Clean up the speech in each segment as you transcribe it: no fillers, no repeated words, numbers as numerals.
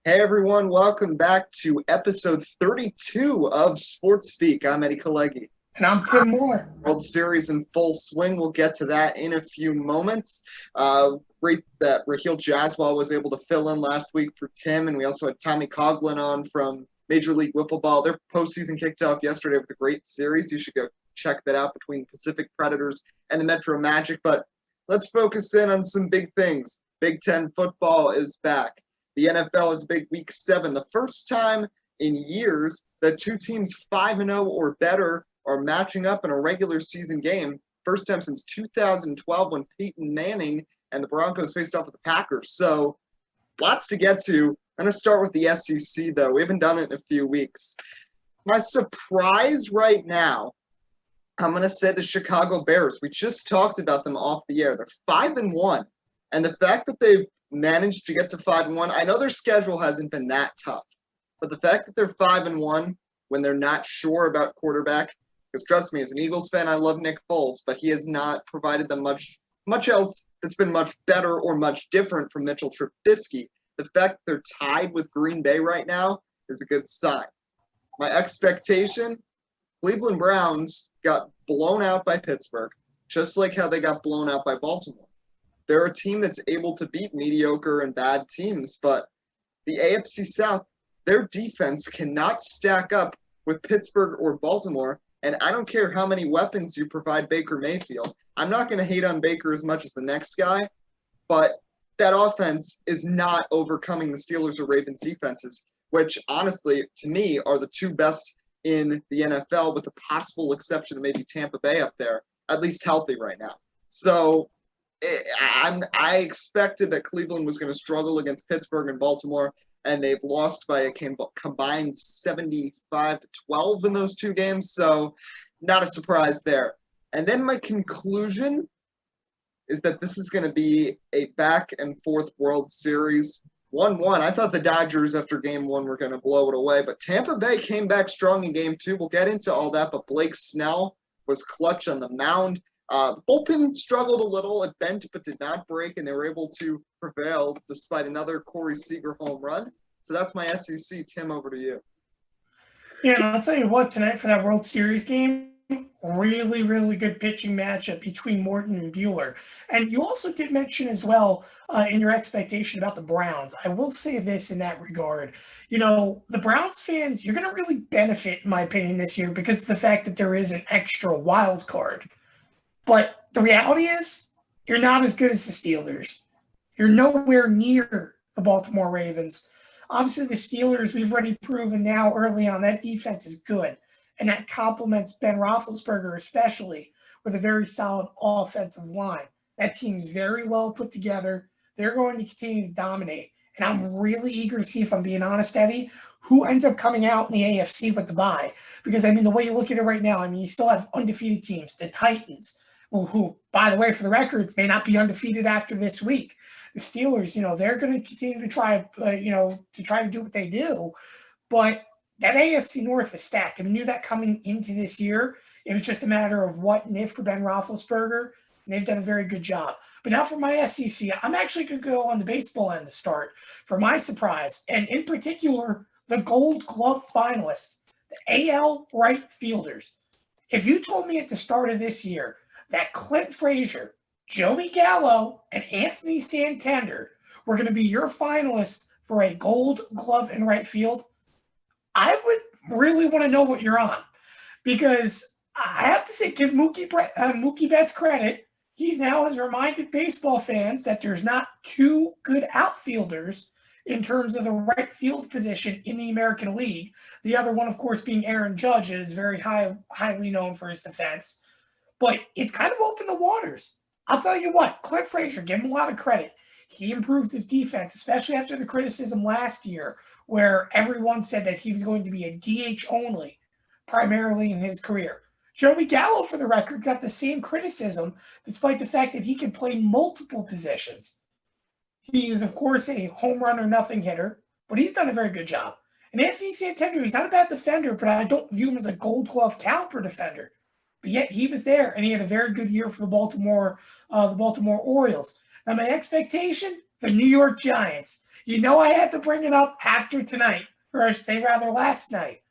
Hey everyone, welcome back to episode 32 of Sports Speak. I'm Eddie Kalegi. And I'm Tim Moore. World Series in full swing. We'll get to that in a few moments. Great that Raheel Jaswal was able to fill in last week for Tim, and we also had Tommy Coughlin on from Major League Wiffle Ball. Their postseason kicked off yesterday with a great series. You should go check that out between Pacific Predators and the Metro Magic. But let's focus in on some big things. Big Ten football is back. The NFL is big week 7, the first time in years that two teams 5-0 or better are matching up in a regular season game. First time since 2012 when Peyton Manning and the Broncos faced off with the Packers. So lots to get to. I'm going to start with the SEC, though. We haven't done it in a few weeks. My surprise right now, I'm going to say the Chicago Bears. We just talked about them off the air. They're 5-1. And the fact that they've managed to get to 5-1, I know their schedule hasn't been that tough. But the fact that they're 5-1 when they're not sure about quarterback, because trust me, as an Eagles fan, I love Nick Foles, but he has not provided them much else that's been much better or much different from Mitchell Trubisky. The fact that they're tied with Green Bay right now is a good sign. My expectation, Cleveland Browns got blown out by Pittsburgh, just like how they got blown out by Baltimore. They're a team that's able to beat mediocre and bad teams, but the AFC South, their defense cannot stack up with Pittsburgh or Baltimore, and I don't care how many weapons you provide Baker Mayfield. I'm not going to hate on Baker as much as the next guy, but that offense is not overcoming the Steelers or Ravens defenses, which honestly, to me, are the two best in the NFL, with the possible exception of maybe Tampa Bay up there, at least healthy right now. So I expected that Cleveland was going to struggle against Pittsburgh and Baltimore, and they've lost by a combined 75-12 in those two games, so not a surprise there. And then my conclusion is that this is going to be a back-and-forth World Series. 1-1. I thought the Dodgers after Game 1 were going to blow it away, but Tampa Bay came back strong in Game 2. We'll get into all that, but Blake Snell was clutch on the mound. The bullpen struggled a little. It bent but did not break, and they were able to prevail despite another Corey Seager home run. So that's my SEC. Tim, over to you. Yeah, and I'll tell you what, tonight for that World Series game, really, really good pitching matchup between Morton and Buehler. And you also did mention as well in your expectation about the Browns. I will say this in that regard. You know, the Browns fans, you're going to really benefit, in my opinion, this year because of the fact that there is an extra wild card. But the reality is, you're not as good as the Steelers. You're nowhere near the Baltimore Ravens. Obviously, the Steelers, we've already proven now early on that defense is good. And that complements Ben Roethlisberger, especially with a very solid offensive line. That team's very well put together. They're going to continue to dominate. And I'm really eager to see, if I'm being honest, Eddie, who ends up coming out in the AFC with the bye. Because, I mean, the way you look at it right now, I mean, you still have undefeated teams, the Titans, who, by the way, for the record, may not be undefeated after this week. The Steelers, you know, they're going to continue to try, to do what they do. But that AFC North is stacked. And we knew that coming into this year. It was just a matter of what and if for Ben Roethlisberger, and they've done a very good job. But now for my SEC, I'm actually going to go on the baseball end to start for my surprise, and in particular, the Gold Glove finalists, the AL right fielders. If you told me at the start of this year that Clint Frazier, Joey Gallo, and Anthony Santander were going to be your finalists for a Gold Glove in right field, I would really want to know what you're on, because I have to say, give Mookie Betts credit. He now has reminded baseball fans that there's not two good outfielders in terms of the right field position in the American League. The other one, of course, being Aaron Judge, that is very highly known for his defense. But it's kind of opened the waters. I'll tell you what, Clint Frazier, give him a lot of credit. He improved his defense, especially after the criticism last year, where everyone said that he was going to be a DH only, primarily in his career. Joey Gallo, for the record, got the same criticism, despite the fact that he can play multiple positions. He is, of course, a home run or nothing hitter, but he's done a very good job. And Anthony Santander, he's not a bad defender, but I don't view him as a Gold Glove caliber defender. But yet he was there, and he had a very good year for the Baltimore Orioles. Now, my expectation, the New York Giants. You know I had to bring it up after tonight, or I should say rather last night.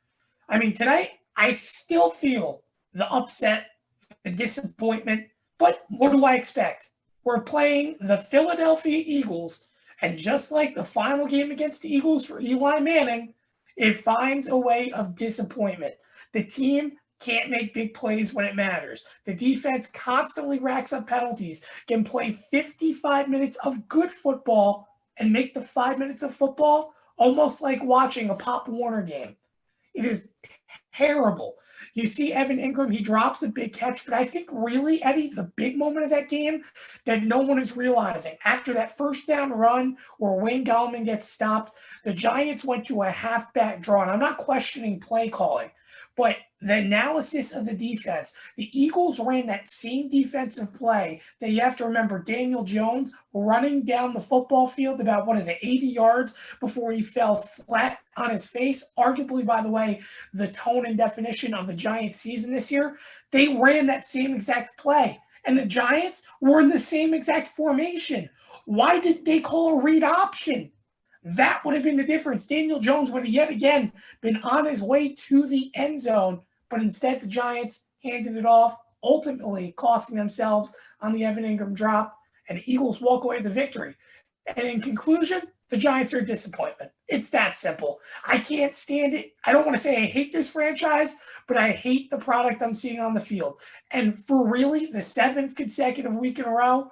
I mean, tonight, I still feel the upset, the disappointment, but what do I expect? We're playing the Philadelphia Eagles, and just like the final game against the Eagles for Eli Manning, it finds a way of disappointment. The team can't make big plays when it matters. The defense constantly racks up penalties, can play 55 minutes of good football and make the 5 minutes of football almost like watching a Pop Warner game. It is terrible. You see Evan Ingram, he drops a big catch, but I think really, Eddie, the big moment of that game that no one is realizing, after that first down run where Wayne Gallman gets stopped, the Giants went to a halfback draw, and I'm not questioning play calling, but the analysis of the defense, the Eagles ran that same defensive play that you have to remember Daniel Jones running down the football field about, 80 yards before he fell flat on his face. Arguably, by the way, the tone and definition of the Giants season this year. They ran that same exact play. And the Giants were in the same exact formation. Why did they call a read option? That would have been the difference. Daniel Jones would have yet again been on his way to the end zone, but instead the Giants handed it off, ultimately costing themselves on the Evan Ingram drop, and the Eagles walk away with the victory. And in conclusion, the Giants are a disappointment. It's that simple. I can't stand it. I don't want to say I hate this franchise, but I hate the product I'm seeing on the field. And for really the 7th consecutive week in a row,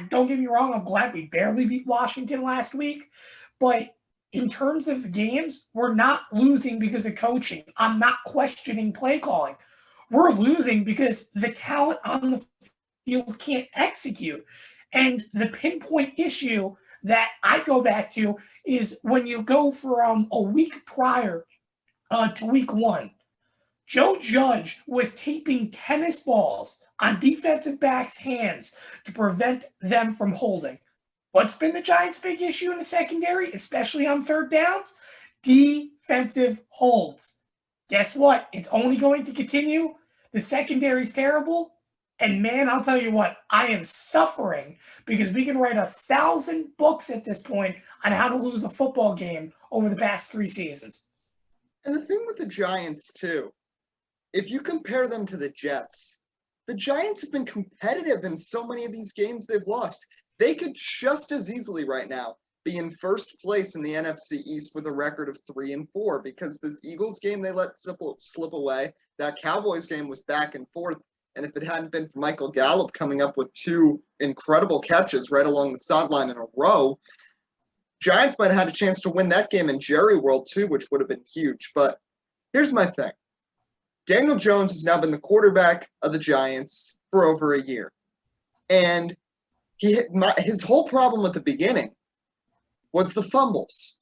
don't get me wrong, I'm glad we barely beat Washington last week. But in terms of games, we're not losing because of coaching. I'm not questioning play calling. We're losing because the talent on the field can't execute. And the pinpoint issue that I go back to is when you go from a week prior to week 1, Joe Judge was taping tennis balls on defensive backs' hands to prevent them from holding. What's been the Giants' big issue in the secondary, especially on third downs? Defensive holds. Guess what? It's only going to continue. The secondary's terrible. And man, I'll tell you what, I am suffering because we can write 1,000 books at this point on how to lose a football game over the past 3 seasons. And the thing with the Giants, too, if you compare them to the Jets, the Giants have been competitive in so many of these games they've lost. They could just as easily right now be in first place in the NFC East with a record of 3-4 because this Eagles game they let slip away. That Cowboys game was back and forth. And if it hadn't been for Michael Gallup coming up with 2 incredible catches right along the sideline in a row, Giants might have had a chance to win that game in Jerry World too, which would have been huge. But here's my thing. Daniel Jones has now been the quarterback of the Giants for over a year. And his whole problem at the beginning was the fumbles.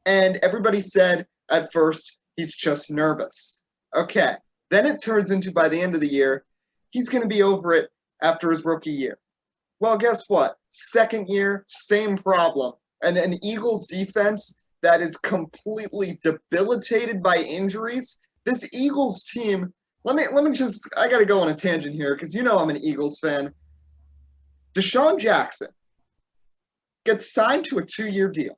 And everybody said at first, he's just nervous. Okay. Then it turns into by the end of the year, he's going to be over it after his rookie year. Well, guess what? Second year, same problem. And an Eagles defense that is completely debilitated by injuries. This Eagles team, I got to go on a tangent here because you know I'm an Eagles fan. Deshaun Jackson gets signed to a 2-year deal,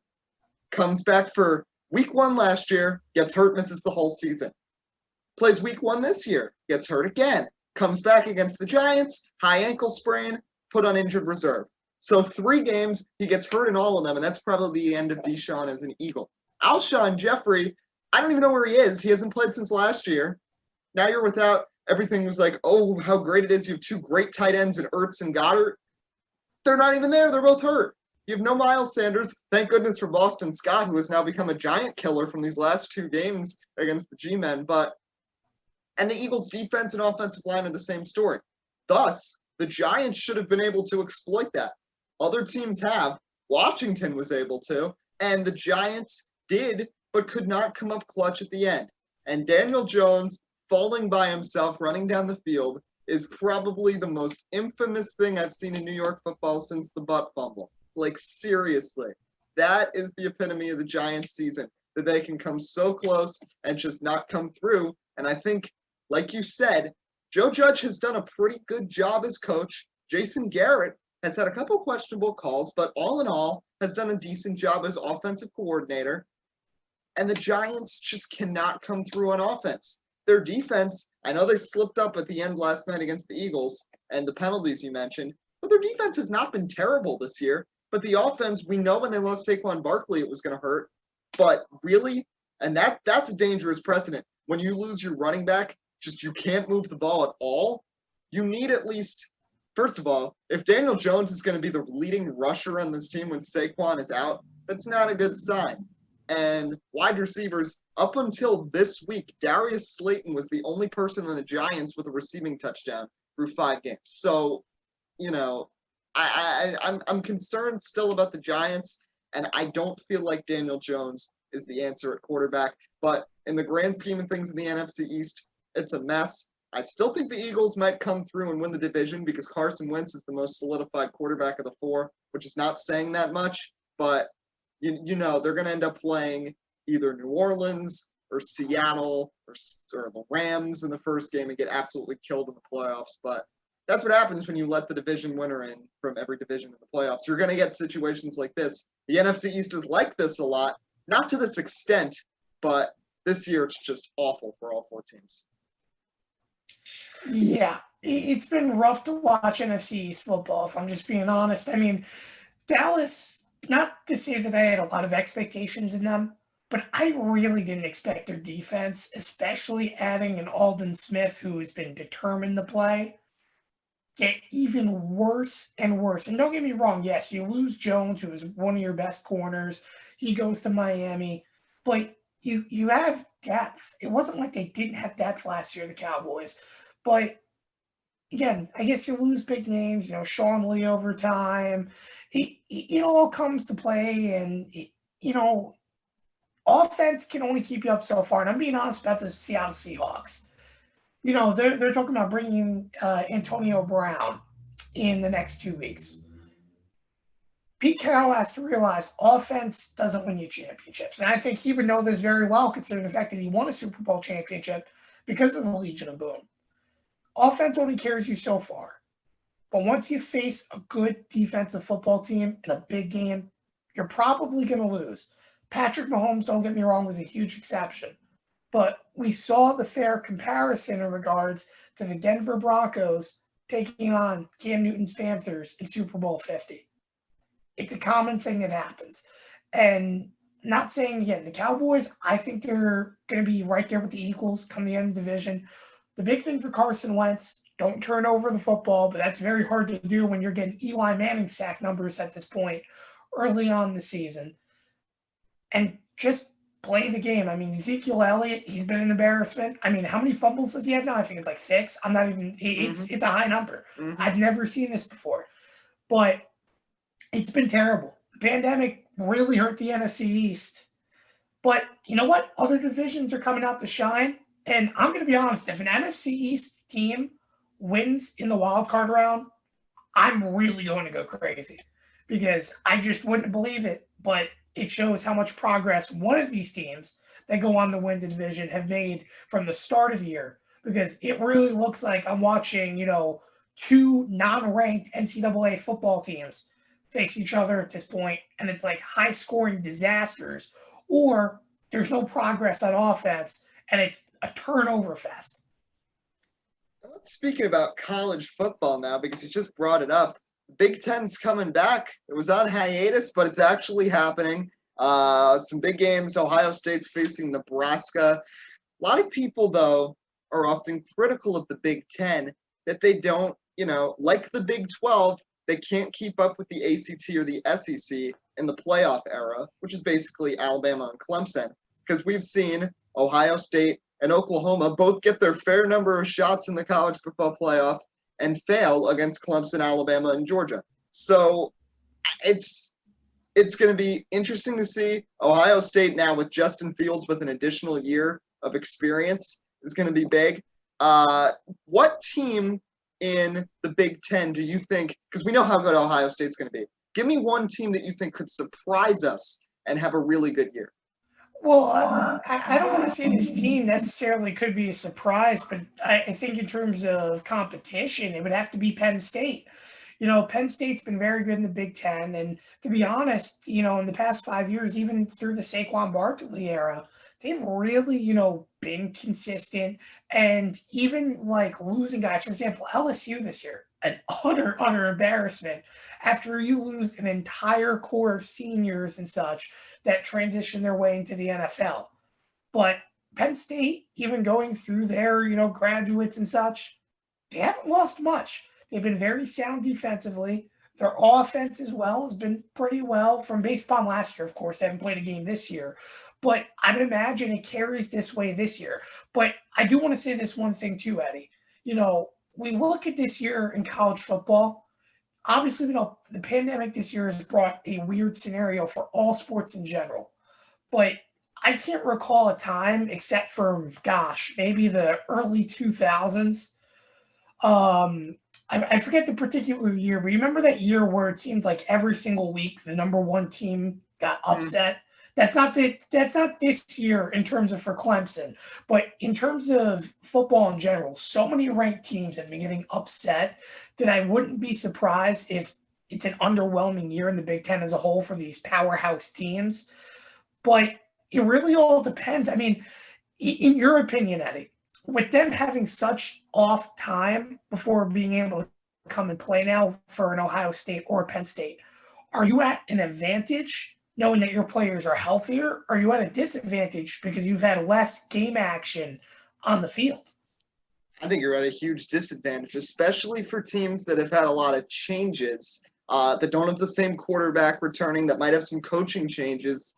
comes back for week 1 last year, gets hurt, misses the whole season. Plays week 1 this year, gets hurt again, comes back against the Giants, high ankle sprain, put on injured reserve. So 3 games, he gets hurt in all of them, and that's probably the end of Deshaun as an Eagle. Alshon Jeffrey, I don't even know where he is. He hasn't played since last year. Now you're without, everything was like, oh, how great it is. You have 2 great tight ends in Ertz and Goddard. They're not even there. They're both hurt. You have no Miles Sanders. Thank goodness for Boston Scott, who has now become a giant killer from these last 2 games against the G-Men. And the Eagles' defense and offensive line are the same story. Thus, the Giants should have been able to exploit that. Other teams have. Washington was able to. And the Giants did, but could not come up clutch at the end. And Daniel Jones falling by himself, running down the field, is probably the most infamous thing I've seen in New York football since the butt fumble. Like, seriously. That is the epitome of the Giants season, that they can come so close and just not come through. And I think, like you said, Joe Judge has done a pretty good job as coach. Jason Garrett has had a couple questionable calls, but all in all has done a decent job as offensive coordinator. And the Giants just cannot come through on offense. Their defense, I know they slipped up at the end last night against the Eagles and the penalties you mentioned, but their defense has not been terrible this year. But the offense, we know when they lost Saquon Barkley, it was going to hurt. But really, and that's a dangerous precedent. When you lose your running back, just you can't move the ball at all. You need at least, first of all, if Daniel Jones is going to be the leading rusher on this team when Saquon is out, that's not a good sign. And wide receivers, up until this week, Darius Slayton was the only person on the Giants with a receiving touchdown through 5 games. So, I'm concerned still about the Giants, and I don't feel like Daniel Jones is the answer at quarterback. But in the grand scheme of things in the NFC East, it's a mess. I still think the Eagles might come through and win the division because Carson Wentz is the most solidified quarterback of the 4, which is not saying that much, but they're going to end up playing either New Orleans or Seattle or the Rams in the first game and get absolutely killed in the playoffs. But that's what happens when you let the division winner in from every division in the playoffs. You're going to get situations like this. The NFC East is like this a lot, not to this extent, but this year it's just awful for all 4 teams. Yeah, it's been rough to watch NFC East football, if I'm just being honest. I mean, Dallas, not to say that I had a lot of expectations in them, but I really didn't expect their defense, especially adding an Aldon Smith who has been determined to play, get even worse and worse. And don't get me wrong, yes, you lose Jones, who is one of your best corners. He goes to Miami, but you have depth. It wasn't like they didn't have depth last year, the Cowboys. But again, I guess you lose big names, Sean Lee over time. It all comes to play, and offense can only keep you up so far. And I'm being honest about the Seattle Seahawks. They're talking about bringing Antonio Brown in the next 2 weeks. Pete Carroll has to realize offense doesn't win you championships. And I think he would know this very well, considering the fact that he won a Super Bowl championship because of the Legion of Boom. Offense only carries you so far. But once you face a good defensive football team in a big game, you're probably going to lose. Patrick Mahomes, don't get me wrong, was a huge exception. But we saw the fair comparison in regards to the Denver Broncos taking on Cam Newton's Panthers in Super Bowl 50. It's a common thing that happens. And not saying, again, the Cowboys, I think they're going to be right there with the Eagles come the end of the division. The big thing for Carson Wentz, don't turn over the football, but that's very hard to do when you're getting Eli Manning sack numbers at this point early on in the season. And just play the game. I mean, Ezekiel Elliott, he's been an embarrassment. I mean, how many fumbles does he have now? I think it's like 6. I'm not even, it's a high number. Mm-hmm. I've never seen this before. But it's been terrible. The pandemic really hurt the NFC East. But you know what? Other divisions are coming out to shine. And I'm going to be honest, if an NFC East team wins in the wild card round, I'm really going to go crazy because I just wouldn't believe it. But it shows how much progress one of these teams that go on to win the division have made from the start of the year, because it really looks like I'm watching, 2 non-ranked NCAA football teams face each other at this point, and it's like high-scoring disasters, or there's no progress on offense, and it's a turnover fest. Speaking about college football now, because you just brought it up, Big Ten's coming back. It was on hiatus, but it's actually happening. Some big games. Ohio State's facing Nebraska. A lot of people, though, are often critical of the Big Ten that they don't, like the Big 12, they can't keep up with the ACT or the SEC in the playoff era, which is basically Alabama and Clemson, because we've seen Ohio State and Oklahoma both get their fair number of shots in the college football playoff and fail against Clemson, Alabama, and Georgia. So it's going to be interesting to see. Ohio State now with Justin Fields with an additional year of experience is going to be big. What team in the Big Ten do you think, because we know how good Ohio State's going to be, give me one team that you think could surprise us and have a really good year? Well, I don't want to say this team necessarily could be a surprise, but I think in terms of competition, it would have to be Penn State. Penn State's been very good in the Big Ten. And to be honest, in the past 5 years, even through the Saquon Barkley era, they've really, been consistent. And even like losing guys, for example, LSU this year, an utter embarrassment after you lose an entire core of seniors and such that transition their way into the NFL. But Penn State, even going through their, graduates and such, they haven't lost much. They've been very sound defensively. Their offense as well has been pretty well from based upon last year. Of course, they haven't played a game this year, but I would imagine it carries this way this year. But I do want to say this one thing too, Eddie. We look at this year in college football. Obviously, the pandemic this year has brought a weird scenario for all sports in general. But I can't recall a time except for, maybe the early 2000s. I forget the particular year, but you remember that year where it seemed like every single week the number one team got upset? That's not this year in terms of for Clemson, but in terms of football in general, so many ranked teams have been getting upset that I wouldn't be surprised if it's an underwhelming year in the Big Ten as a whole for these powerhouse teams. But it really all depends. I mean, in your opinion, Eddie, with them having such off time before being able to come and play now for an Ohio State or a Penn State, are you at an advantage knowing that your players are healthier? Or are you at a disadvantage because you've had less game action on the field? I think you're at a huge disadvantage, especially for teams that have had a lot of changes, that don't have the same quarterback returning, that might have some coaching changes.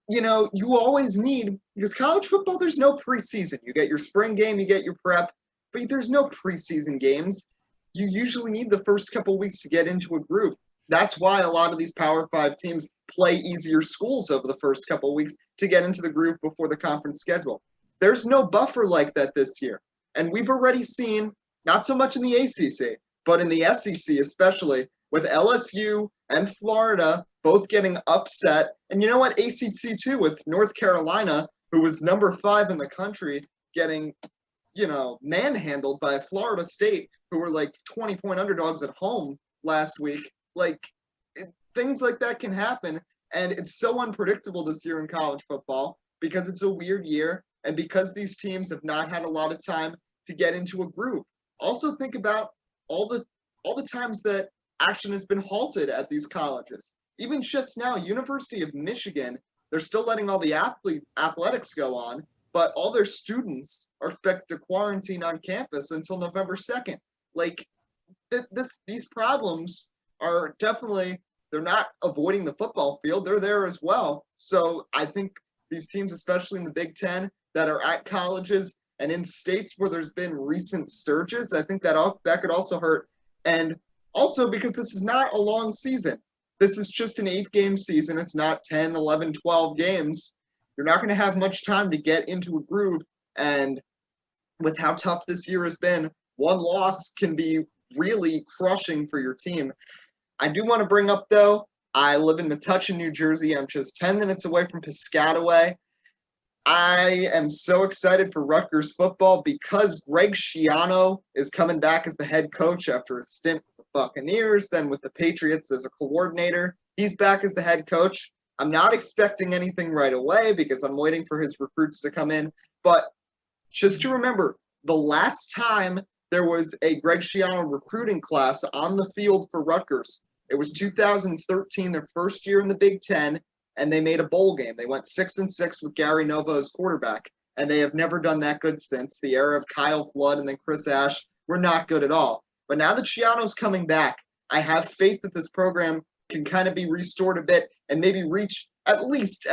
You always need, because college football, there's no preseason. You get your spring game, you get your prep, but there's no preseason games. You usually need the first couple of weeks to get into a groove. That's why a lot of these Power 5 teams play easier schools over the first couple of weeks to get into the groove before the conference schedule. There's no buffer like that this year. And we've already seen, not so much in the ACC, but in the SEC especially, with LSU and Florida both getting upset. And you know what? ACC too, with North Carolina, who was number 5 in the country, getting, manhandled by Florida State, who were like 20-point underdogs at home last week. Things like that can happen. And it's so unpredictable this year in college football because it's a weird year and because these teams have not had a lot of time to get into a groove. Also think about all the times that action has been halted at these colleges. Even just now, University of Michigan, they're still letting all the athletics go on, but all their students are expected to quarantine on campus until November 2nd. These problems are definitely, they're not avoiding the football field. They're there as well. So I think these teams, especially in the Big Ten, that are at colleges and in states where there's been recent surges, I think that could also hurt. And also because this is not a long season. This is just an 8-game season. It's not 10, 11, 12 games. You're not going to have much time to get into a groove. And with how tough this year has been, one loss can be really crushing for your team. I do want to bring up, though, I live in Metuchen, New Jersey. I'm just 10 minutes away from Piscataway. I am so excited for Rutgers football because Greg Schiano is coming back as the head coach after a stint with the Buccaneers, then with the Patriots as a coordinator. He's back as the head coach. I'm not expecting anything right away because I'm waiting for his recruits to come in. But just to remember, the last time there was a Greg Schiano recruiting class on the field for Rutgers, it was 2013, their first year in the Big Ten, and they made a bowl game. They went 6-6 with Gary Novo as quarterback, and they have never done that good since. The era of Kyle Flood and then Chris Ash were not good at all. But now that Schiano's coming back, I have faith that this program can kind of be restored a bit and maybe reach at least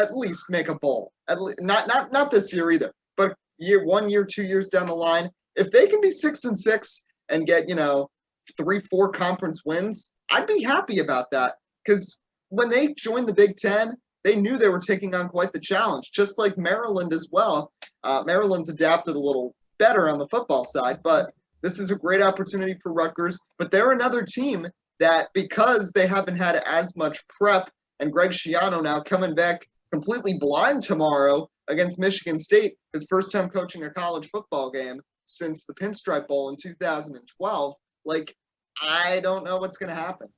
make a bowl. Not this year either, but 1 year, 2 years down the line, if they can be 6-6 and get 3-4 conference wins, I'd be happy about that because when they joined the Big Ten, they knew they were taking on quite the challenge, just like Maryland as well. Maryland's adapted a little better on the football side, but this is a great opportunity for Rutgers. But they're another team that, because they haven't had as much prep, and Greg Schiano now coming back completely blind tomorrow against Michigan State, his first time coaching a college football game since the Pinstripe Bowl in 2012, I don't know what's going to happen.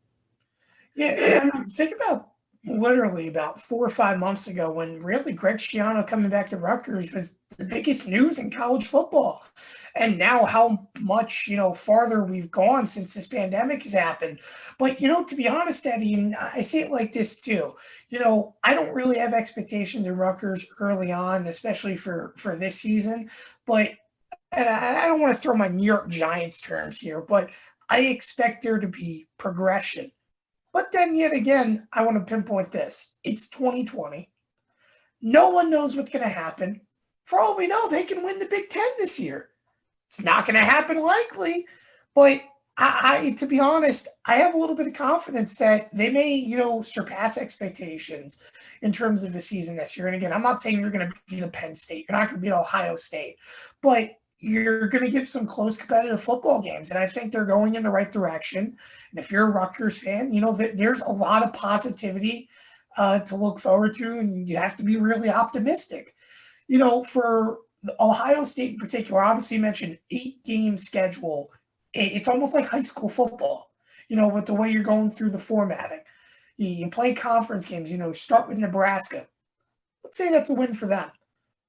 Yeah, I mean, think about literally about 4 or 5 months ago when really Greg Schiano coming back to Rutgers was the biggest news in college football. And now how much, farther we've gone since this pandemic has happened. But, to be honest, Eddie, and I say it like this too, I don't really have expectations in Rutgers early on, especially for this season. But and I don't want to throw my New York Giants terms here, but I expect there to be progression. But then yet again, I want to pinpoint this. It's 2020. No one knows what's going to happen. For all we know, they can win the Big Ten this year. It's not going to happen likely, but to be honest, I have a little bit of confidence that they may, surpass expectations in terms of the season this year. And again, I'm not saying you're going to beat a Penn State. You're not going to beat Ohio State, but you're going to give some close competitive football games. And I think they're going in the right direction. And if you're a Rutgers fan, there's a lot of positivity to look forward to, and you have to be really optimistic. For Ohio State in particular, obviously you mentioned 8-game schedule. It's almost like high school football, with the way you're going through the formatting. You play conference games, start with Nebraska. Let's say that's a win for them.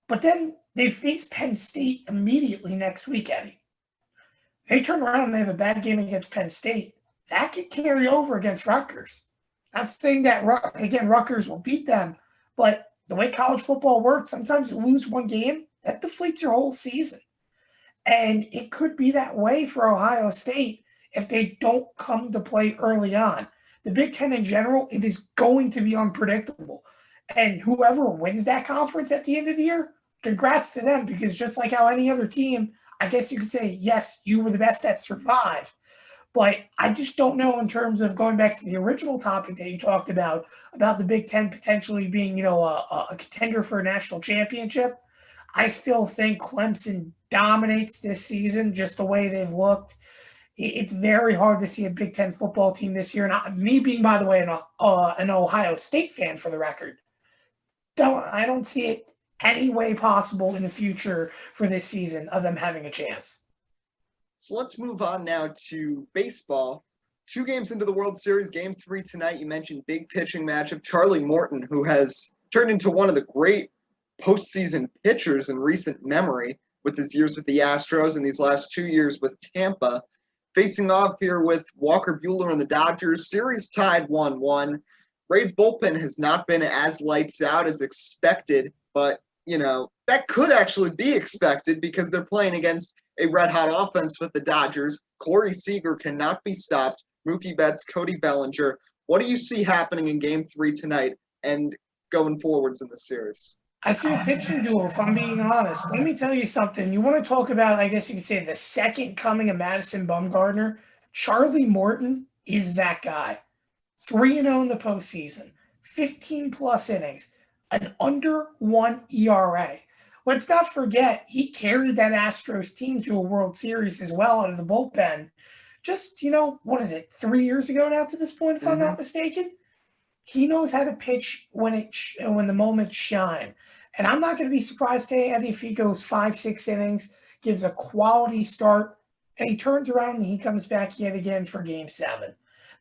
But then they face Penn State immediately next week, Eddie. They turn around and they have a bad game against Penn State. That could carry over against Rutgers. Not saying that, again, Rutgers will beat them, but the way college football works, sometimes you lose one game, that deflates your whole season. And it could be that way for Ohio State if they don't come to play early on. The Big Ten in general, it is going to be unpredictable. And whoever wins that conference at the end of the year, congrats to them, because just like how any other team, I guess you could say, yes, you were the best that survived. But I just don't know in terms of going back to the original topic that you talked about the Big Ten potentially being, a contender for a national championship. I still think Clemson dominates this season just the way they've looked. It's very hard to see a Big Ten football team this year. And me being, by the way, an Ohio State fan for the record, I don't see it any way possible in the future for this season of them having a chance. So let's move on now to baseball. 2 games into the World Series, Game 3 tonight. You mentioned big pitching matchup. Charlie Morton, who has turned into one of the great postseason pitchers in recent memory with his years with the Astros and these last 2 years with Tampa, facing off here with Walker Buehler and the Dodgers. Series tied 1-1. Rays bullpen has not been as lights out as expected, but, that could actually be expected because they're playing against a red-hot offense with the Dodgers. Corey Seager cannot be stopped. Mookie Betts, Cody Bellinger. What do you see happening in Game 3 tonight and going forwards in the series? I see a pitching duel, if I'm being honest. Let me tell you something. You want to talk about, I guess you could say, the second coming of Madison Bumgarner? Charlie Morton is that guy. 3-0 in the postseason, 15-plus innings, an under 1 ERA. Let's not forget, he carried that Astros team to a World Series as well out of the bullpen. Just, 3 years ago now to this point, if I'm not mistaken? He knows how to pitch when the moments shine. And I'm not going to be surprised today, Eddie, if he goes 5-6 innings, gives a quality start, and he turns around and he comes back yet again for Game 7.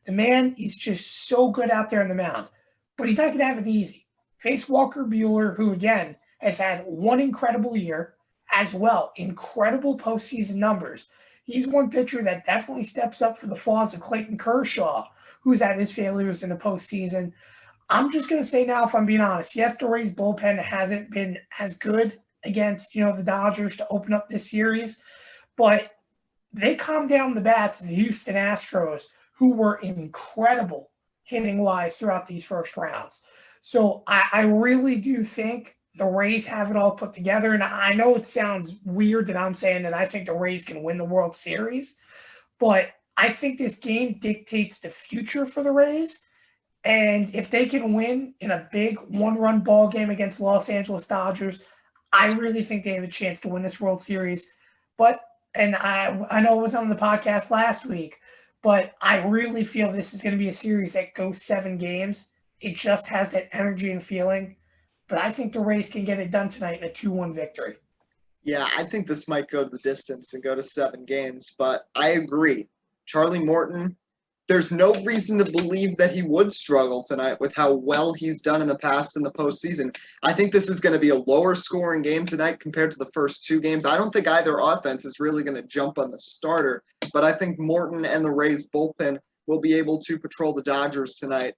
The man is just so good out there on the mound. But he's not going to have it easy. Face Walker Buehler, who, again, has had one incredible year, as well, incredible postseason numbers. He's one pitcher that definitely steps up for the flaws of Clayton Kershaw, who's had his failures in the postseason. I'm just going to say now, if I'm being honest, yes, the Rays bullpen hasn't been as good against, the Dodgers to open up this series, but they calmed down the bats of the Houston Astros, who were incredible hitting-wise throughout these first rounds. So I really do think the Rays have it all put together. And I know it sounds weird that I'm saying that I think the Rays can win the World Series, but I think this game dictates the future for the Rays. And if they can win in a big one-run ball game against Los Angeles Dodgers, I really think they have a chance to win this World Series. And I know it was on the podcast last week, but I really feel this is going to be a series that goes 7 games. It just has that energy and feeling. But I think the Rays can get it done tonight in a 2-1 victory. Yeah, I think this might go to the distance and go to 7 games, but I agree. Charlie Morton, there's no reason to believe that he would struggle tonight with how well he's done in the past in the postseason. I think this is going to be a lower scoring game tonight compared to the first two games. I don't think either offense is really going to jump on the starter, but I think Morton and the Rays bullpen will be able to patrol the Dodgers tonight.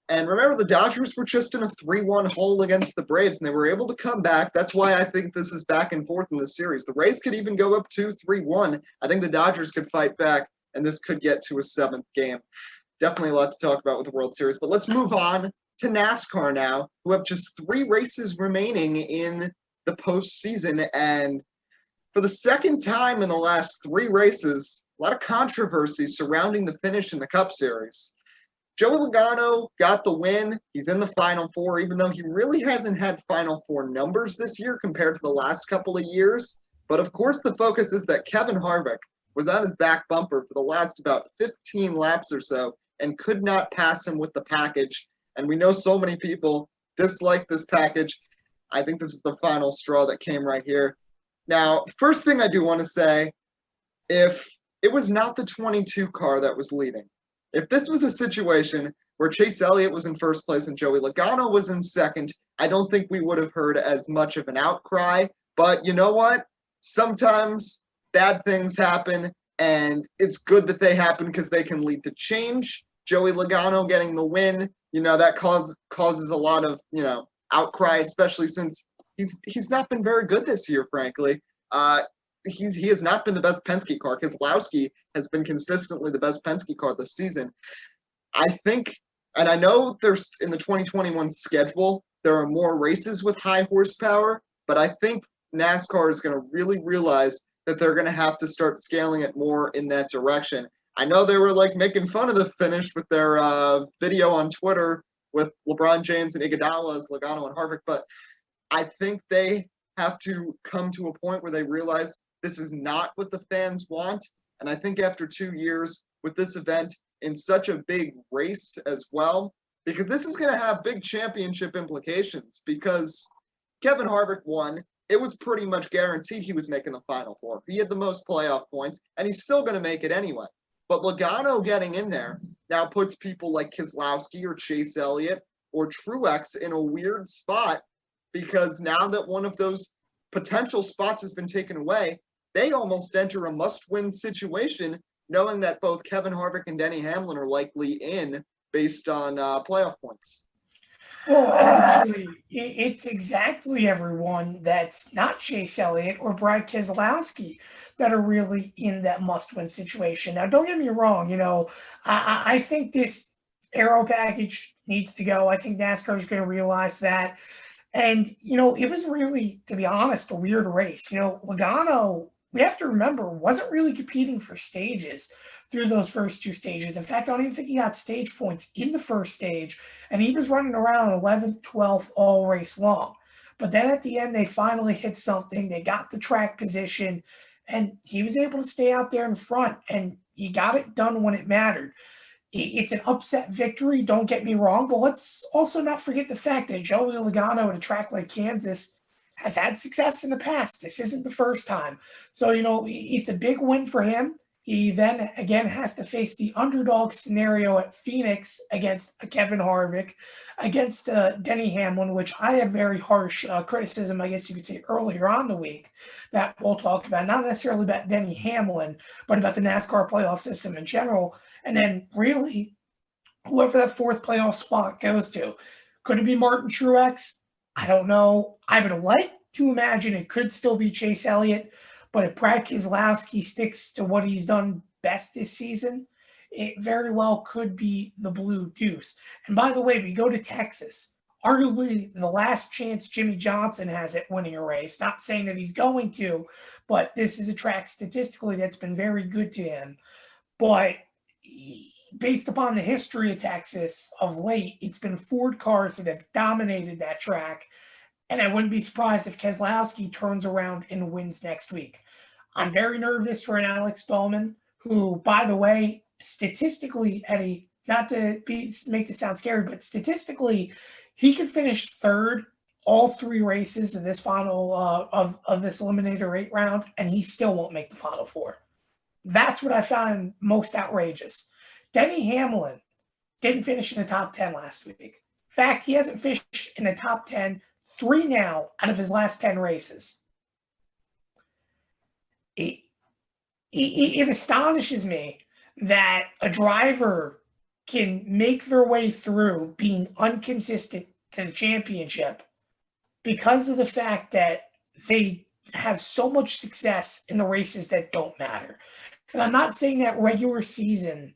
And remember, the Dodgers were just in a 3-1 hole against the Braves, and they were able to come back. That's why I think this is back and forth in the series. The Rays could even go up 2-3-1. I think the Dodgers could fight back, and this could get to a seventh game. Definitely a lot to talk about with the World Series. But let's move on to NASCAR now, who have just 3 races remaining in the postseason. And for the second time in the last 3 races, a lot of controversy surrounding the finish in the Cup Series. Joey Logano got the win. He's in the Final Four, even though he really hasn't had Final Four numbers this year compared to the last couple of years. But of course, the focus is that Kevin Harvick was on his back bumper for the last about 15 laps or so and could not pass him with the package. And we know so many people dislike this package. I think this is the final straw that came right here. Now, first thing I do want to say, if it was not the 22 car that was leading, if this was a situation where Chase Elliott was in first place and Joey Logano was in second, I don't think we would have heard as much of an outcry. But you know what? Sometimes bad things happen, and it's good that they happen because they can lead to change. Joey Logano getting the win, that causes a lot of, outcry, especially since he's not been very good this year, frankly. He has not been the best Penske car. Keselowski has been consistently the best Penske car this season. I think, and I know there's in the 2021 schedule, there are more races with high horsepower, but I think NASCAR is going to really realize that they're going to have to start scaling it more in that direction. I know they were making fun of the finish with their video on Twitter with LeBron James and Iguodala as Logano and Harvick, but I think they have to come to a point where they realize this is not what the fans want. And I think after 2 years with this event in such a big race as well, because this is going to have big championship implications, because Kevin Harvick won. It was pretty much guaranteed he was making the Final Four. He had the most playoff points, and he's still going to make it anyway. But Logano getting in there now puts people like Keselowski or Chase Elliott or Truex in a weird spot, because now that one of those potential spots has been taken away, they almost enter a must-win situation, knowing that both Kevin Harvick and Denny Hamlin are likely in based on playoff points. Well, actually, it's exactly everyone that's not Chase Elliott or Brad Keselowski that are really in that must-win situation. Now, don't get me wrong, I think this aero package needs to go. I think NASCAR is going to realize that. And, it was really, to be honest, a weird race. Logano, we have to remember, wasn't really competing for stages through those first 2 stages. In fact, I don't even think he got stage points in the first stage, and he was running around 11th, 12th all race long. But then at the end, they finally hit something. They got the track position, and he was able to stay out there in front, and he got it done when it mattered. It's an upset victory, don't get me wrong, but let's also not forget the fact that Joey Logano at a track like Kansas has had success in the past. This isn't the first time. So, it's a big win for him. He then, again, has to face the underdog scenario at Phoenix against Kevin Harvick, against Denny Hamlin, which I have very harsh criticism, I guess you could say, earlier on the week that we'll talk about, not necessarily about Denny Hamlin, but about the NASCAR playoff system in general. And then really, whoever that 4th playoff spot goes to, could it be Martin Truex? I don't know. I would like to imagine it could still be Chase Elliott, but if Brad Keselowski sticks to what he's done best this season, it very well could be the Blue Deuce. And by the way, we go to Texas, arguably the last chance Jimmy Johnson has at winning a race. Not saying that he's going to, but this is a track statistically that's been very good to him. But based upon the history of Texas of late, it's been Ford cars that have dominated that track. And I wouldn't be surprised if Keselowski turns around and wins next week. I'm very nervous for an Alex Bowman, who, by the way, statistically, Eddie, not to make this sound scary, but statistically, he could finish 3rd all 3 races in this final of this Eliminator 8 round, and he still won't make the Final Four. That's what I found most outrageous. Denny Hamlin didn't finish in the top 10 last week. In fact, he hasn't finished in the top 10 3 now out of his last 10 races. It astonishes me that a driver can make their way through being inconsistent to the championship because of the fact that they have so much success in the races that don't matter. And I'm not saying that regular season,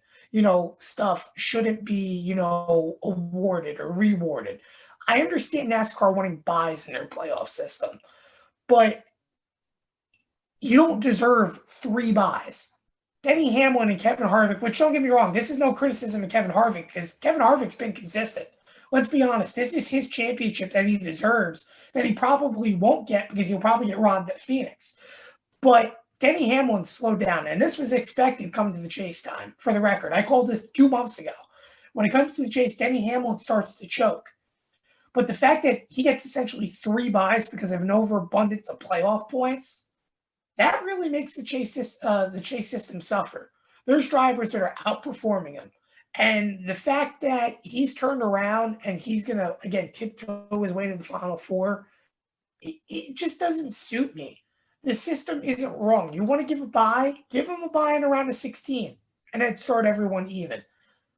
stuff shouldn't be, awarded or rewarded. I understand NASCAR wanting buys in their playoff system, but you don't deserve 3 buys. Denny Hamlin and Kevin Harvick, which don't get me wrong, this is no criticism of Kevin Harvick because Kevin Harvick's been consistent. Let's be honest, this is his championship that he deserves, that he probably won't get because he'll probably get robbed at Phoenix. But Denny Hamlin slowed down, and this was expected coming to the chase time, for the record. I called this 2 months ago. When it comes to the chase, Denny Hamlin starts to choke. But the fact that he gets essentially 3 buys because of an overabundance of playoff points, that really makes the chase system suffer. There's drivers that are outperforming him. And the fact that he's turned around and he's going to, again, tiptoe his way to the Final Four, it just doesn't suit me. The system isn't wrong. You want to give him a buy in around a 16 and then start everyone even.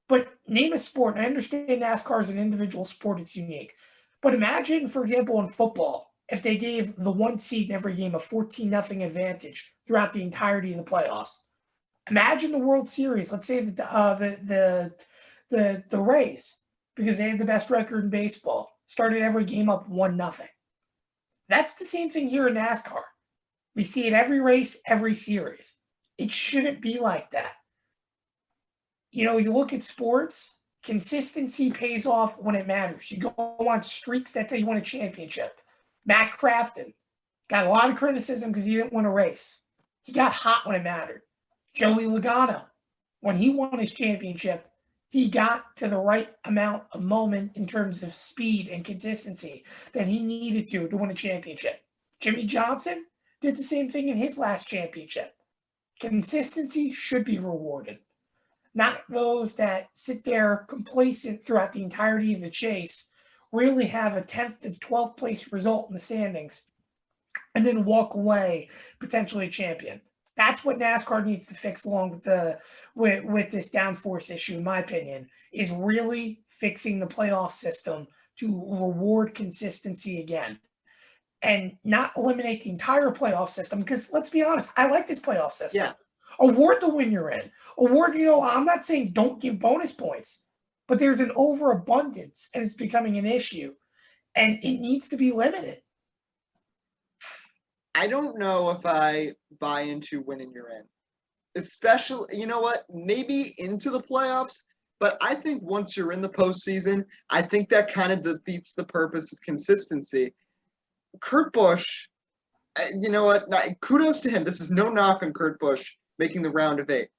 But name a sport. I understand NASCAR is an individual sport. It's unique. But imagine, for example, in football, if they gave the 1 seed in every game a 14-0 advantage throughout the entirety of the playoffs. Imagine the World Series. Let's say that the Rays, because they had the best record in baseball, started every game up 1-0. That's the same thing here in NASCAR. We see it every race, every series. It shouldn't be like that. You look at sports, consistency pays off when it matters. You go on streaks, that's how you win a championship. Matt Crafton got a lot of criticism because he didn't win a race. He got hot when it mattered. Joey Logano, when he won his championship, he got to the right amount of moment in terms of speed and consistency that he needed to win a championship. Jimmy Johnson did the same thing in his last championship. Consistency should be rewarded, not those that sit there complacent throughout the entirety of the chase, really have a 10th to 12th place result in the standings, and then walk away potentially a champion. That's what NASCAR needs to fix along with this downforce issue, in my opinion, is really fixing the playoff system to reward consistency again and not eliminate the entire playoff system. Because let's be honest, I like this playoff system. Yeah. Award the win you're in. Award, I'm not saying don't give bonus points, but there's an overabundance and it's becoming an issue and it needs to be limited. I don't know if I buy into winning you're in. Especially, you know what? Maybe into the playoffs, but I think once you're in the postseason, I think that kind of defeats the purpose of consistency. Kurt Busch, you know what? Kudos to him. This is no knock on Kurt Busch making the round of 8.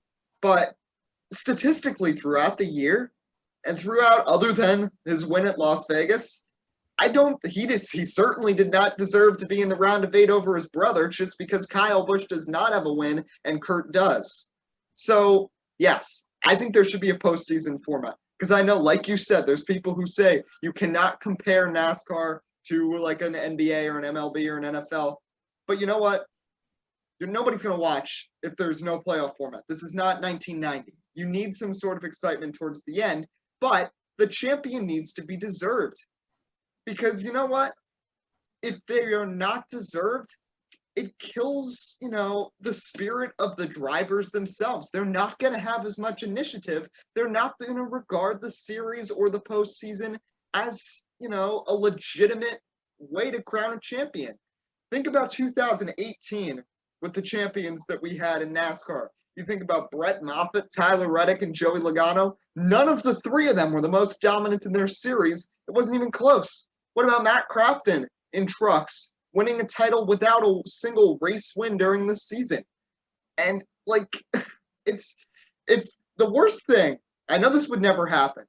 But statistically, throughout the year, and throughout, other than his win at Las Vegas, he certainly did not deserve to be in the round of 8 over his brother just because Kyle Busch does not have a win and Kurt does. So, yes, I think there should be a postseason format. Because I know, like you said, there's people who say you cannot compare NASCAR to like an NBA or an MLB or an NFL. But you know what? Nobody's going to watch if there's no playoff format. This is not 1990. You need some sort of excitement towards the end, but the champion needs to be deserved. Because you know what? If they are not deserved, it kills, the spirit of the drivers themselves. They're not going to have as much initiative. They're not going to regard the series or the postseason as, a legitimate way to crown a champion. Think about 2018 with the champions that we had in NASCAR. You think about Brett Moffitt, Tyler Reddick, and Joey Logano. None of the 3 of them were the most dominant in their series. It wasn't even close. What about Matt Crafton in trucks, winning a title without a single race win during this season? And, it's the worst thing. I know this would never happen,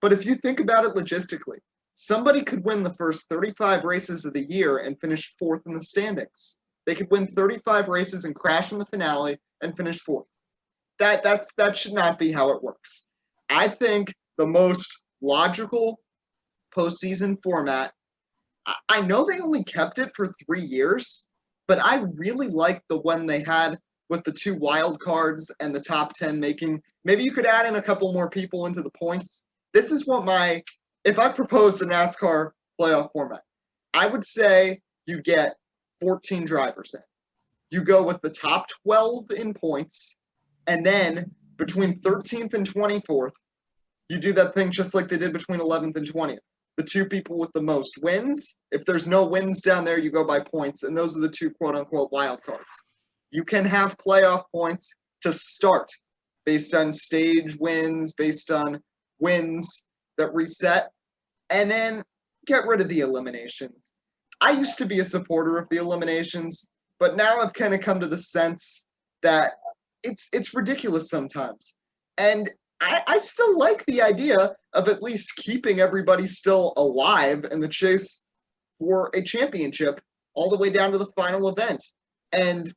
but if you think about it logistically, somebody could win the first 35 races of the year and finish 4th in the standings. They could win 35 races and crash in the finale and finish 4th. That should not be how it works. I think the most logical postseason format. I know they only kept it for 3 years, but I really like the one they had with the 2 wild cards and the top 10 making. Maybe you could add in a couple more people into the points. This is what if I proposed a NASCAR playoff format, I would say you get 14 drivers in. You go with the top 12 in points, and then between 13th and 24th, you do that thing just like they did between 11th and 20th. The 2 people with the most wins. If there's no wins down there, you go by points, and those are the 2 quote-unquote wild cards. You can have playoff points to start based on stage wins, based on wins that reset, and then get rid of the eliminations. I used to be a supporter of the eliminations, but now I've kind of come to the sense that it's ridiculous sometimes. And I still like the idea of at least keeping everybody still alive in the chase for a championship all the way down to the final event. And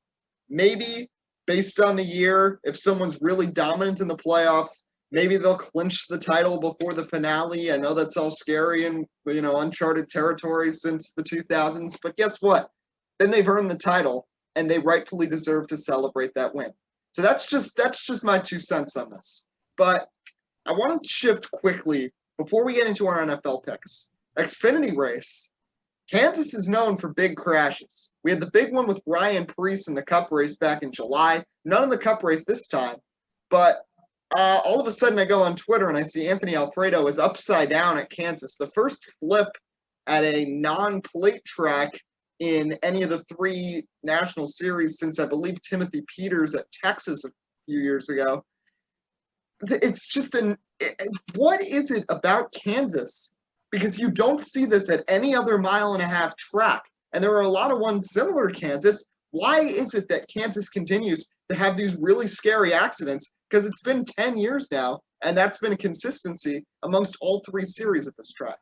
maybe based on the year, if someone's really dominant in the playoffs, maybe they'll clinch the title before the finale. I know that's all scary and, uncharted territory since the 2000s, but guess what? Then they've earned the title and they rightfully deserve to celebrate that win. So that's just my 2 cents on this. But I want to shift quickly before we get into our NFL picks. Xfinity race. Kansas is known for big crashes. We had the big one with Ryan Preece in the Cup race back in July. None in the Cup race this time. But all of a sudden I go on Twitter and I see Anthony Alfredo is upside down at Kansas. The first flip at a non-plate track in any of the 3 national series since I believe Timothy Peters at Texas a few years ago. It's just what is it about Kansas? Because you don't see this at any other mile-and-a-half track. And there are a lot of ones similar to Kansas. Why is it that Kansas continues to have these really scary accidents? Because it's been 10 years now, and that's been a consistency amongst all 3 series at this track.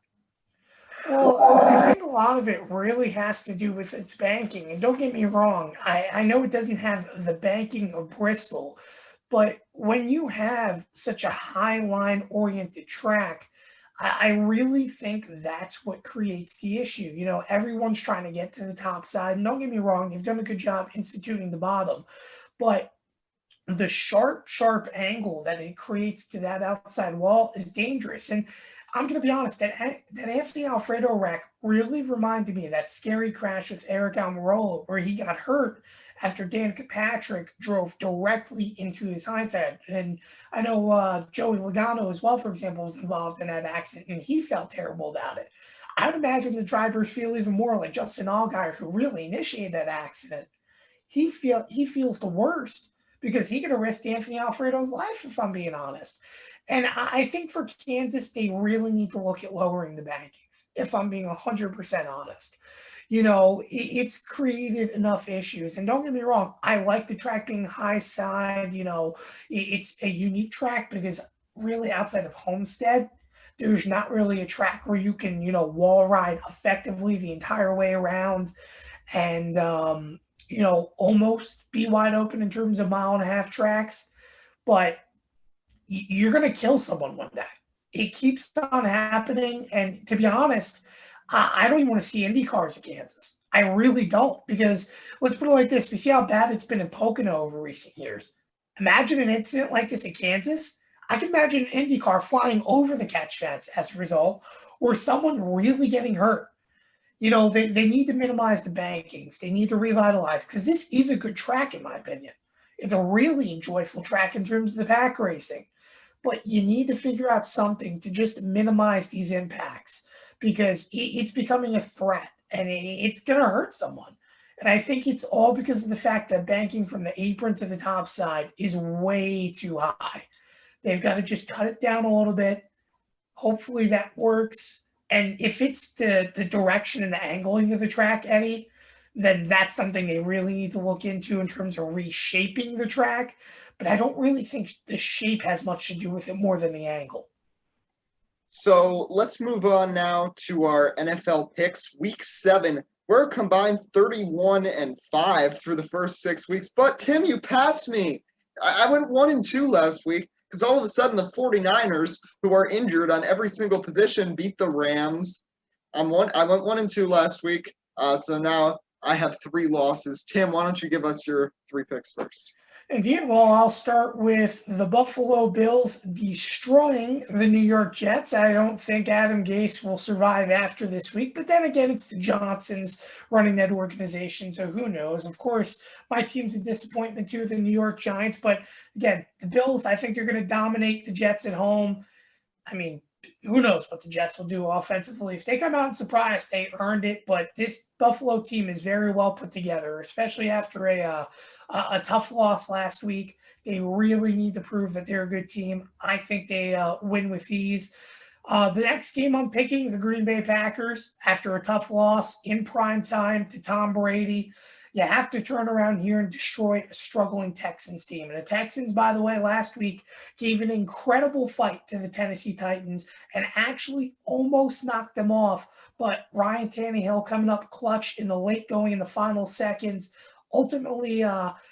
Well, I think a lot of it really has to do with its banking. And don't get me wrong, I know it doesn't have the banking of Bristol, but when you have such a high line oriented track, I really think that's what creates the issue. Everyone's trying to get to the top side. And don't get me wrong, you've done a good job instituting the bottom, but the sharp angle that it creates to that outside wall is dangerous. And I'm going to be honest, that Anthony Alfredo wreck really reminded me of that scary crash with Eric Almirola where he got hurt after Dan Patrick drove directly into his hindsight. And I know Joey Logano as well, for example, was involved in that accident, and he felt terrible about it. I would imagine the drivers feel even more like Justin Allgaier, who really initiated that accident. He feels the worst because he could have risked Anthony Alfredo's life, if I'm being honest. And I think for Kansas, they really need to look at lowering the bankings, if I'm being 100% honest. It's created enough issues. And don't get me wrong, I like the track being high side. It's a unique track because really outside of Homestead, there's not really a track where you can, wall ride effectively the entire way around and, almost be wide open in terms of mile-and-a-half tracks. But you're going to kill someone one day. It keeps on happening. And to be honest, I don't even want to see Indy cars in Kansas. I really don't, because let's put it like this. We see how bad it's been in Pocono over recent years. Imagine an incident like this in Kansas. I can imagine an Indy car flying over the catch fence as a result, or someone really getting hurt. They need to minimize the bankings. They need to revitalize, because this is a good track, in my opinion. It's a really enjoyable track in terms of the pack racing. But you need to figure out something to just minimize these impacts, because it's becoming a threat and it's going to hurt someone. And I think it's all because of the fact that banking from the apron to the top side is way too high. They've got to just cut it down a little bit. Hopefully that works. And if it's the direction and the angling of the track, Eddie, then that's something they really need to look into in terms of reshaping the track. But I don't really think the shape has much to do with it more than the angle. So let's move on now to our NFL picks. Week 7, we're combined 31-5 through the first 6 weeks. But Tim, you passed me. I went 1-2 last week because all of a sudden the 49ers, who are injured on every single position, beat the Rams. I went 1-2 last week, so now I have 3 losses. Tim, why don't you give us your 3 picks first? Indeed. Well, I'll start with the Buffalo Bills destroying the New York Jets. I don't think Adam Gase will survive after this week, but then again, it's the Johnsons running that organization, so who knows? Of course, my team's a disappointment too, the New York Giants, but again, the Bills, I think, are going to dominate the Jets at home. I mean, who knows what the Jets will do offensively. If they come out and surprise, they earned it. But this Buffalo team is very well put together, especially after a tough loss last week. They really need to prove that they're a good team. I think they win with ease. The next game I'm picking, the Green Bay Packers, after a tough loss in prime time to Tom Brady. You have to turn around here and destroy a struggling Texans team. And the Texans, by the way, last week gave an incredible fight to the Tennessee Titans and actually almost knocked them off. But Ryan Tannehill coming up clutch in the late going in the final seconds ultimately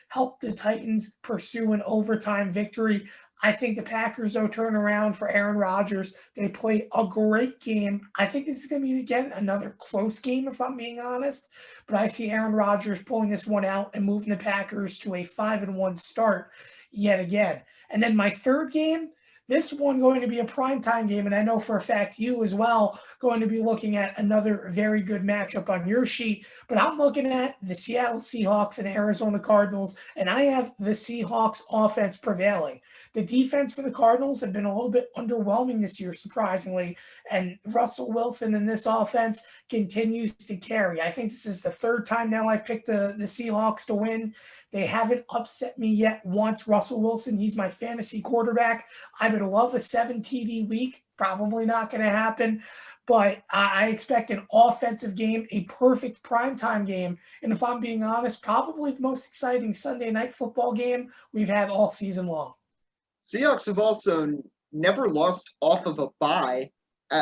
helped the Titans pursue an overtime victory. I think the Packers, though, turn around for Aaron Rodgers. They play a great game. I think this is going to be, again, another close game, if I'm being honest. But I see Aaron Rodgers pulling this one out and moving the Packers to a 5-1 start yet again. And then my third game, this one going to be a primetime game, and I know for a fact you as well going to be looking at another very good matchup on your sheet, but I'm looking at the Seattle Seahawks and Arizona Cardinals, and I have the Seahawks offense prevailing. The defense for the Cardinals have been a little bit underwhelming this year, surprisingly, and Russell Wilson in this offense continues to carry. I think this is the third time now I've picked the Seahawks to win. They haven't upset me yet once. Russell Wilson, he's my fantasy quarterback. I would love a 7 TD week. Probably not going to happen. But I expect an offensive game, a perfect primetime game. And if I'm being honest, probably the most exciting Sunday night football game we've had all season long. Seahawks have also never lost off of a bye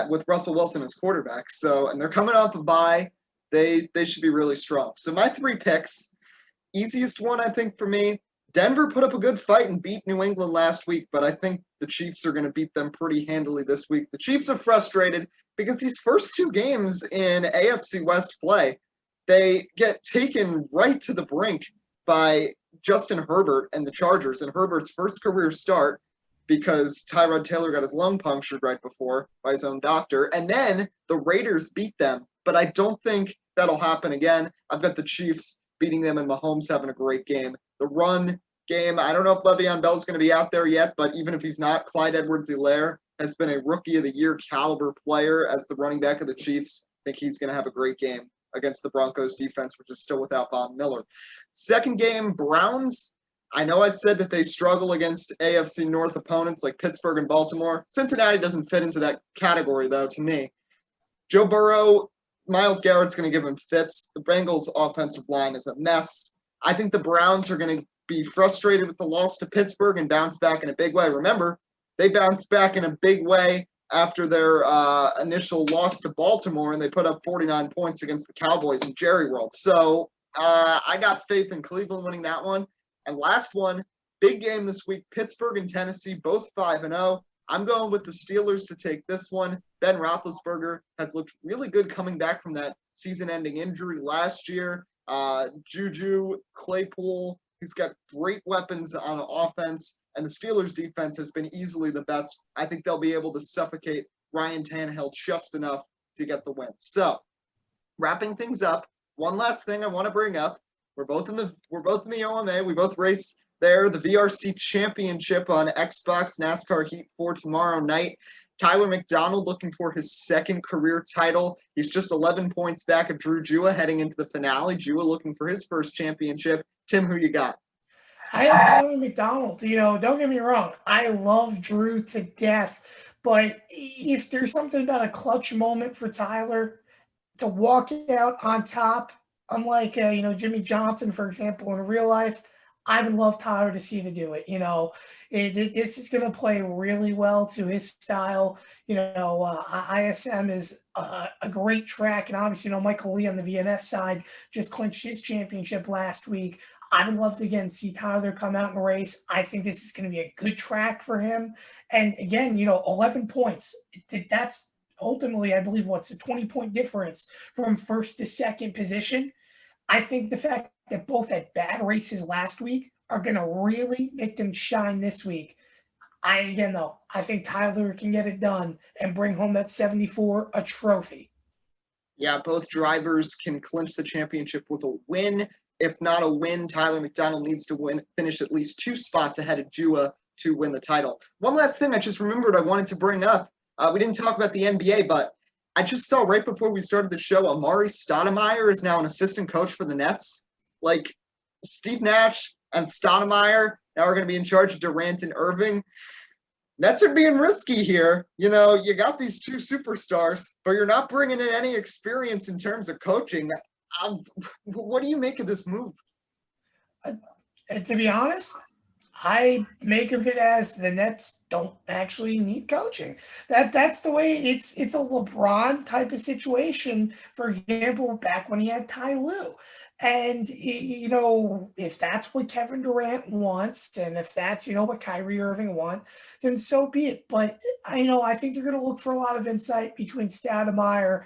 with Russell Wilson as quarterback. And they're coming off a bye. They should be really strong. So my 3 picks, easiest one I think for me, Denver put up a good fight and beat New England last week, but I think the Chiefs are going to beat them pretty handily this week. The Chiefs are frustrated because these first 2 games in AFC West play, they get taken right to the brink by Justin Herbert and the Chargers, and Herbert's first career start because Tyrod Taylor got his lung punctured right before by his own doctor, and then the Raiders beat them, but I don't think that'll happen again. I've got the Chiefs beating them and Mahomes having a great game. The run game, I don't know if Le'Veon Bell's going to be out there yet, but even if he's not, Clyde Edwards-Helaire has been a Rookie of the Year caliber player as the running back of the Chiefs. I think he's going to have a great game against the Broncos defense, which is still without Von Miller. Second game, Browns. I know I said that they struggle against AFC North opponents like Pittsburgh and Baltimore. Cincinnati doesn't fit into that category, though, to me. Joe Burrow, Myles Garrett's going to give him fits. The Bengals' offensive line is a mess. I think the Browns are going to be frustrated with the loss to Pittsburgh and bounce back in a big way. Remember, they bounced back in a big way after their initial loss to Baltimore, and they put up 49 points against the Cowboys in Jerry World. So I got faith in Cleveland winning that one. And last one, big game this week, Pittsburgh and Tennessee, both 5-0. I'm going with the Steelers to take this one. Ben Roethlisberger has looked really good coming back from that season-ending injury last year. Juju, Claypool, he's got great weapons on offense, and the Steelers' defense has been easily the best. I think they'll be able to suffocate Ryan Tannehill just enough to get the win. So, wrapping things up, one last thing I want to bring up. We're both in the OMA. We both race there. The VRC Championship on Xbox NASCAR Heat 4 tomorrow night. Tyler McDonald looking for his second career title. He's just 11 points back of Drew Jua heading into the finale. Jua looking for his first championship. Tim, who you got? I have Tyler McDonald. Don't get me wrong. I love Drew to death. But if there's something about a clutch moment for Tyler to walk out on top, unlike Jimmy Johnson, for example, in real life, I would love Tyler to see to do it. This is going to play really well to his style. ISM is a great track, and obviously, Michael Lee on the VNS side just clinched his championship last week. I would love to, again, see Tyler come out and race. I think this is going to be a good track for him. And again, 11 points. That's ultimately, I believe, what's a 20-point difference from first to second position. I think the fact that both had bad races last week are going to really make them shine this week. I think Tyler can get it done and bring home that 74, a trophy. Yeah, both drivers can clinch the championship with a win. If not a win, Tyler McDonald needs to finish at least 2 spots ahead of Jua to win the title. One last thing I just remembered I wanted to bring up. We didn't talk about the NBA, but I just saw right before we started the show, Amari Stoudemire is now an assistant coach for the Nets. Like, Steve Nash and Stoudemire now are going to be in charge of Durant and Irving. Nets are being risky here. You got these 2 superstars, but you're not bringing in any experience in terms of coaching. What do you make of this move? To be honest, I make of it as the Nets don't actually need coaching. That's the way it's a LeBron type of situation. For example, back when he had Ty Lue. And, if that's what Kevin Durant wants, and if that's, what Kyrie Irving want, then so be it. But, I think you're going to look for a lot of insight between Stoudemire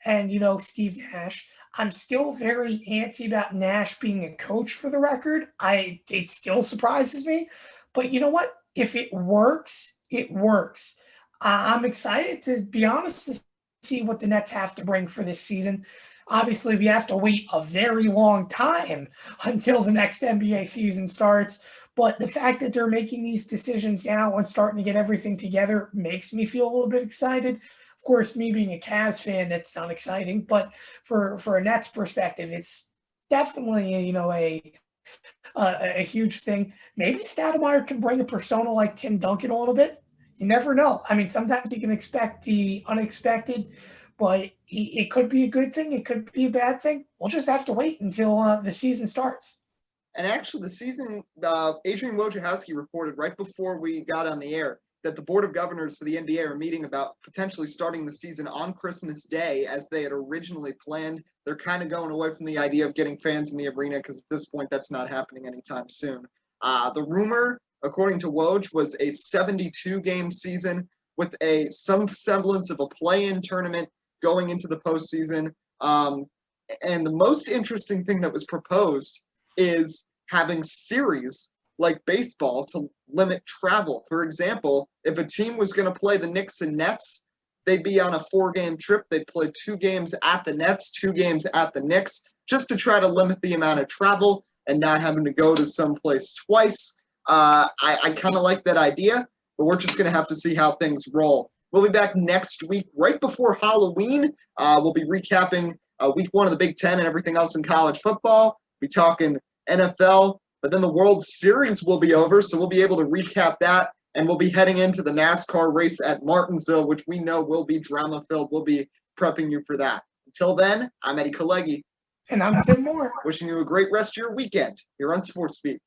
and, Steve Nash. I'm still very antsy about Nash being a coach, for the record. It still surprises me. But you know what? If it works, it works. I'm excited, to be honest, to see what the Nets have to bring for this season. Obviously, we have to wait a very long time until the next NBA season starts. But the fact that they're making these decisions now and starting to get everything together makes me feel a little bit excited. Of course, me being a Cavs fan, that's not exciting. But for a Nets perspective, it's definitely a huge thing. Maybe Stoudemire can bring a persona like Tim Duncan a little bit. You never know. I mean, sometimes you can expect the unexpected, but it could be a good thing. It could be a bad thing. We'll just have to wait until the season starts. And actually, the season, Adrian Wojciechowski reported right before we got on the air that the Board of Governors for the NBA are meeting about potentially starting the season on Christmas Day as they had originally planned. They're kind of going away from the idea of getting fans in the arena because at this point that's not happening anytime soon. The rumor, according to Woj, was a 72-game season with some semblance of a play-in tournament going into the postseason. And the most interesting thing that was proposed is having series like baseball to limit travel. For example, if a team was going to play the Knicks and Nets, they'd be on a 4-game trip. They'd play 2 games at the Nets, 2 games at the Knicks, just to try to limit the amount of travel and not having to go to someplace twice. I kind of like that idea, but we're just going to have to see how things roll. We'll be back next week, right before Halloween. We'll be recapping week 1 of the Big Ten and everything else in college football. We'll be talking NFL, but then the World Series will be over, so we'll be able to recap that, and we'll be heading into the NASCAR race at Martinsville, which we know will be drama-filled. We'll be prepping you for that. Until then, I'm Eddie Kalegi. And I'm Tim Moore. Wishing you a great rest of your weekend here on Sports Speak.